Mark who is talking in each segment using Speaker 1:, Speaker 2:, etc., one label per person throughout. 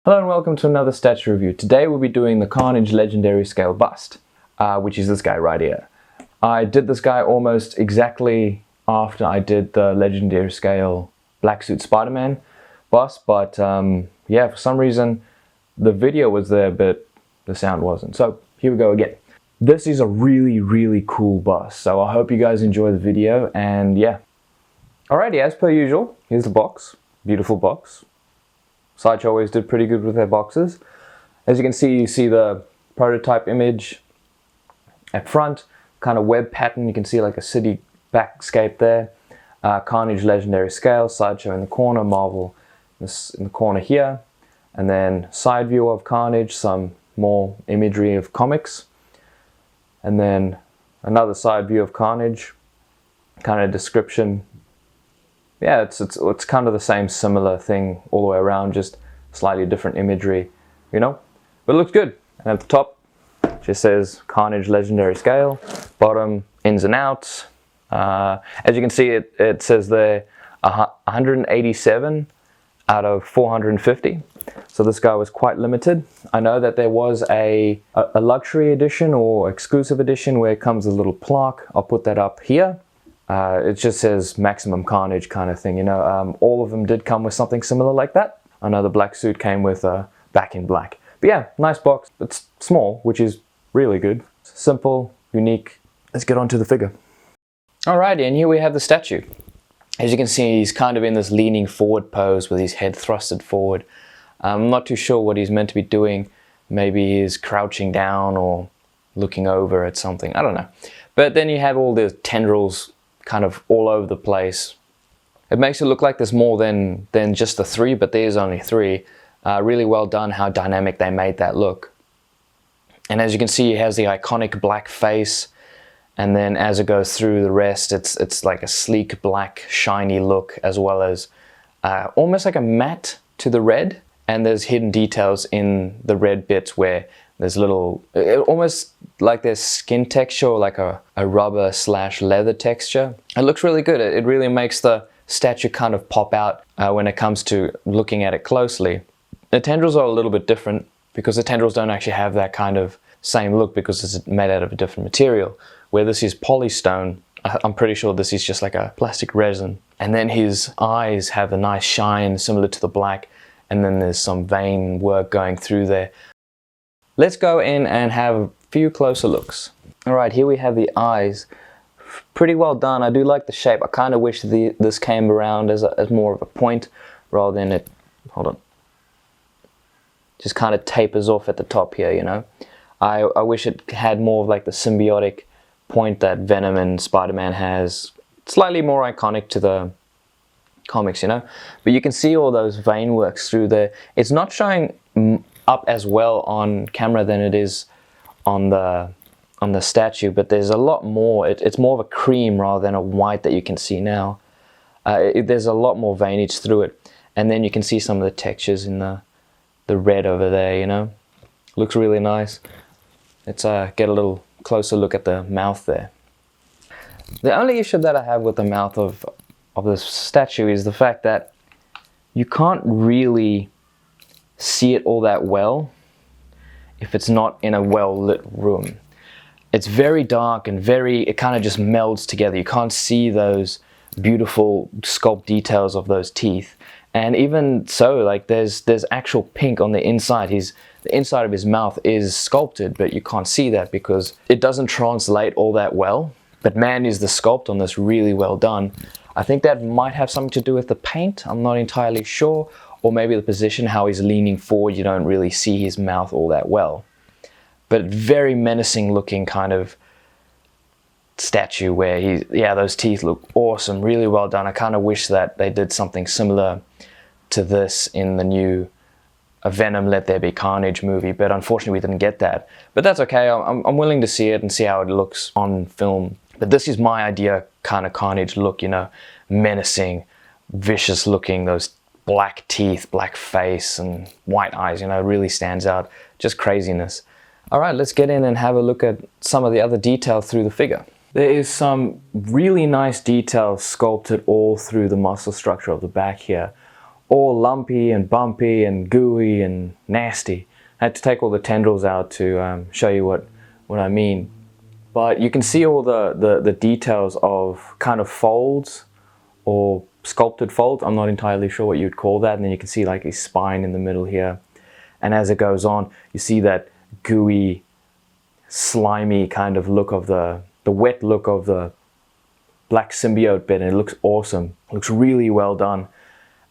Speaker 1: Hello and welcome to another statue review. Today we'll be doing the Carnage Legendary Scale bust, which is this guy right here. I did this guy almost exactly after I did the Legendary Scale Black Suit Spider-Man bust, but yeah, for some reason the video was there but the sound wasn't. So here we go again. This is a really cool bust, so I hope you guys enjoy the video, and yeah. Alrighty, as per usual, here's the box. Beautiful box. Sideshow always did pretty good with their boxes. As you see the prototype image at front, kind of web pattern. You can see like a city backscape there. Carnage Legendary Scale, Sideshow in the corner, Marvel in the corner here. And then side view of Carnage, some more imagery of comics. And then another side view of Carnage, kind of description. Yeah, it's kind of the same similar thing all the way around, just slightly different imagery, you know? But it looks good. And at the top, it just says Carnage Legendary Scale. Bottom, ins and outs. As you can see, it says there 187 out of 450. So this guy was quite limited. I know that there was a luxury edition or exclusive edition where it comes with a little plaque. I'll put that up here. It just says maximum carnage kind of thing, you know. All of them did come with something similar like that. I know the black suit came with back in black. But yeah, nice box. It's small, which is really good. Simple, unique. Let's get on to the figure. Alrighty, and here we have the statue. As you can see, he's kind of in this leaning forward pose with his head thrusted forward. I'm not too sure what he's meant to be doing. Maybe he's crouching down or looking over at something. I don't know. But then you have all the tendrils kind of all over the place. It makes it look like there's more than just the three, but there's only three. Really well done how dynamic they made that look. And as you can see, he has the iconic black face, and then as it goes through the rest, it's like a sleek black shiny look, as well as almost like a matte to the red, and there's hidden details in the red bits where there's little, almost like there's skin texture, or like a rubber / leather texture. It looks really good. It really makes the statue kind of pop out when it comes to looking at it closely. The tendrils are a little bit different because the tendrils don't actually have that kind of same look because it's made out of a different material. Where this is polystone, I'm pretty sure this is just like a plastic resin. And then his eyes have a nice shine similar to the black, and then there's some vein work going through there. Let's go in and have a few closer looks. Alright, here we have the eyes. Pretty well done. I do like the shape. I kind of wish this came around as more of a point rather than it, hold on, just kind of tapers off at the top here, you know. I wish it had more of like the symbiotic point that Venom and Spider-Man has. Slightly more iconic to the comics, you know. But you can see all those vein works through there. It's not showing up as well on camera than it is on the statue, but there's a lot more. It's more of a cream rather than a white that you can see now. There's a lot more veinage through it, and then you can see some of the textures in the red over there, you know. Looks really nice. Let's get a little closer look at the mouth there. The only issue that I have with the mouth of this statue is the fact that you can't really see it all that well if it's not in a well-lit room. It's very dark and it kind of just melds together. You can't see those beautiful sculpt details of those teeth. And even so, like there's actual pink on the inside. The inside of his mouth is sculpted, but you can't see that because it doesn't translate all that well. But man, is the sculpt on this really well done. I think that might have something to do with the paint. I'm not entirely sure. Or maybe the position, how he's leaning forward, you don't really see his mouth all that well. But very menacing looking kind of statue where those teeth look awesome, really well done. I kind of wish that they did something similar to this in the new Venom Let There Be Carnage movie, but unfortunately we didn't get that. But that's okay, I'm willing to see it and see how it looks on film. But this is my idea kind of Carnage look, you know, menacing, vicious looking, those black teeth, black face, and white eyes, you know, really stands out. Just craziness. Alright, let's get in and have a look at some of the other detail through the figure. There is some really nice detail sculpted all through the muscle structure of the back here. all lumpy and bumpy and gooey and nasty. I had to take all the tendrils out to show you what I mean. But you can see all the details of kind of folds or sculpted folds. I'm not entirely sure what you'd call that. And then you can see like his spine in the middle here. And as it goes on, you see that gooey, slimy kind of look of the wet look of the black symbiote bit, and it looks awesome. It looks really well done.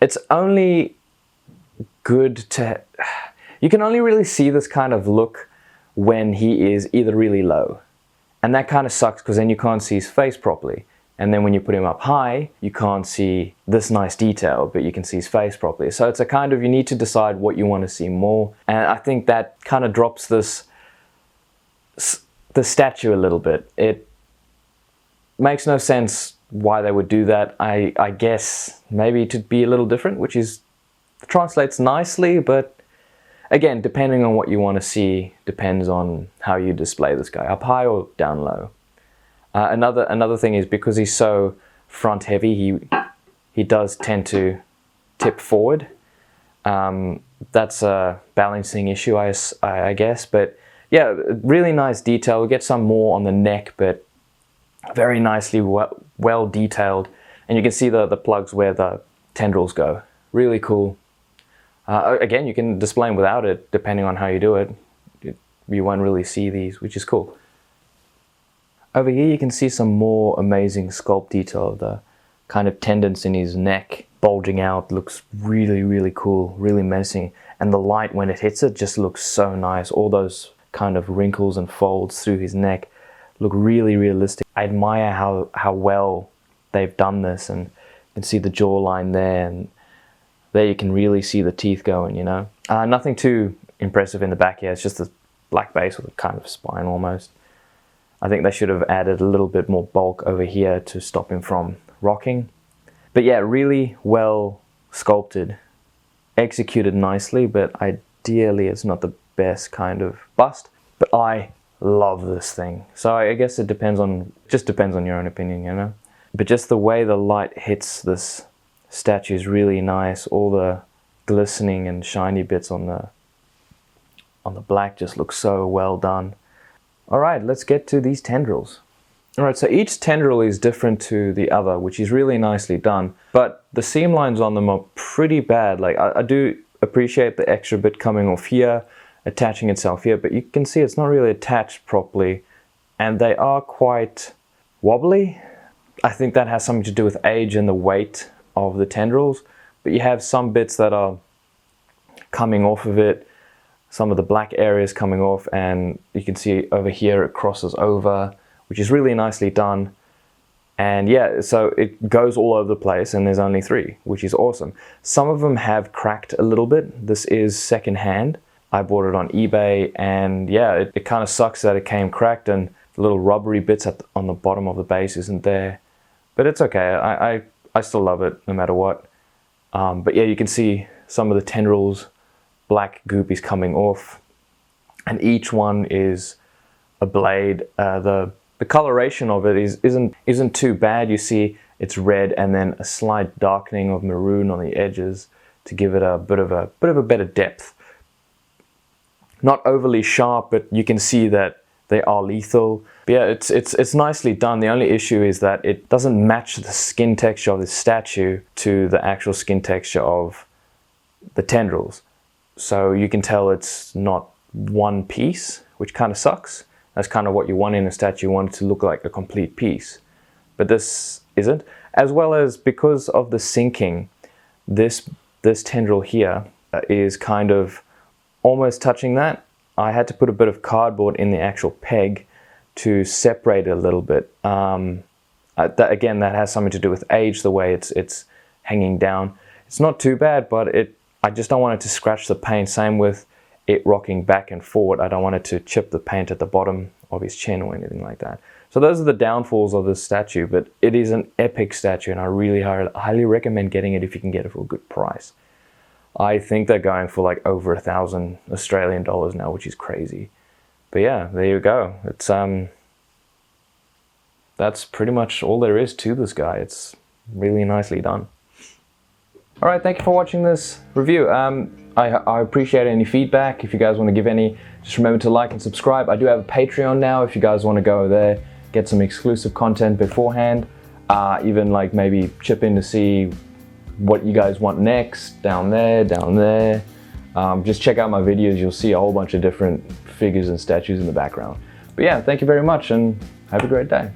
Speaker 1: It's only good to... You can only really see this kind of look when he is either really low. And that kind of sucks because then you can't see his face properly. And then when you put him up high, you can't see this nice detail, but you can see his face properly. So it's a kind of, you need to decide what you want to see more. And I think that kind of drops the statue a little bit. It makes no sense why they would do that. I guess maybe to be a little different, which is translates nicely, but again, depending on what you want to see, depends on how you display this guy, up high or down low. Another thing is because he's so front heavy, he does tend to tip forward. That's a balancing issue, I guess. But yeah, really nice detail. We'll get some more on the neck, but very nicely well detailed. And you can see the plugs where the tendrils go. Really cool. Again, you can display them without it, depending on how you do it. You won't really see these, which is cool. Over here you can see some more amazing sculpt detail of the kind of tendons in his neck bulging out. Looks really, really cool, really menacing. And the light when it hits it just looks so nice. All those kind of wrinkles and folds through his neck look really realistic. I admire how well they've done this, and you can see the jawline there, and there you can really see the teeth going, you know. Nothing too impressive in the back here. It's just a black base with a kind of spine almost. I think they should have added a little bit more bulk over here to stop him from rocking. But yeah, really well sculpted, executed nicely, but ideally it's not the best kind of bust. But I love this thing. So I guess it depends on your own opinion, you know. But just the way the light hits this statue is really nice. All the glistening and shiny bits on the black just look so well done. Alright, let's get to these tendrils. Alright, so each tendril is different to the other, which is really nicely done, but the seam lines on them are pretty bad. Like I do appreciate the extra bit coming off here, attaching itself here, but you can see it's not really attached properly, and they are quite wobbly. I think that has something to do with age and the weight of the tendrils, but you have some bits that are coming off of it, some of the black areas coming off, and you can see over here it crosses over, which is really nicely done. And yeah, so it goes all over the place, and there's only 3, which is awesome. Some of them have cracked a little bit. This is secondhand. I bought it on eBay, and yeah, it kind of sucks that it came cracked and the little rubbery bits on the bottom of the base isn't there. But it's okay, I still love it no matter what. But yeah, you can see some of the tendrils, black goopies coming off, and each one is a blade. The coloration of it isn't too bad. You see it's red and then a slight darkening of maroon on the edges to give it a bit of a better depth. Not overly sharp, but you can see that they are lethal. But yeah, it's nicely done. The only issue is that it doesn't match the skin texture of the statue to the actual skin texture of the tendrils. So you can tell it's not one piece, which kind of sucks. That's kind of what you want in a statue. You want it to look like a complete piece. But this isn't. As well as because of the sinking, this tendril here is kind of almost touching that. I had to put a bit of cardboard in the actual peg to separate it a little bit. Again, that has something to do with age, the way it's hanging down. It's not too bad, but I just don't want it to scratch the paint. Same with it rocking back and forward. I don't want it to chip the paint at the bottom of his chin or anything like that. So those are the downfalls of this statue, but it is an epic statue, and I really highly recommend getting it if you can get it for a good price. I think they're going for like over 1,000 Australian dollars now, which is crazy. But yeah, there you go. It's that's pretty much all there is to this guy. It's really nicely done. All right, thank you for watching this review. I appreciate any feedback. If you guys want to give any, just remember to like and subscribe. I do have a Patreon now if you guys want to go there, get some exclusive content beforehand, even like maybe chip in to see what you guys want next, down there. Just check out my videos, you'll see a whole bunch of different figures and statues in the background. But yeah, thank you very much and have a great day.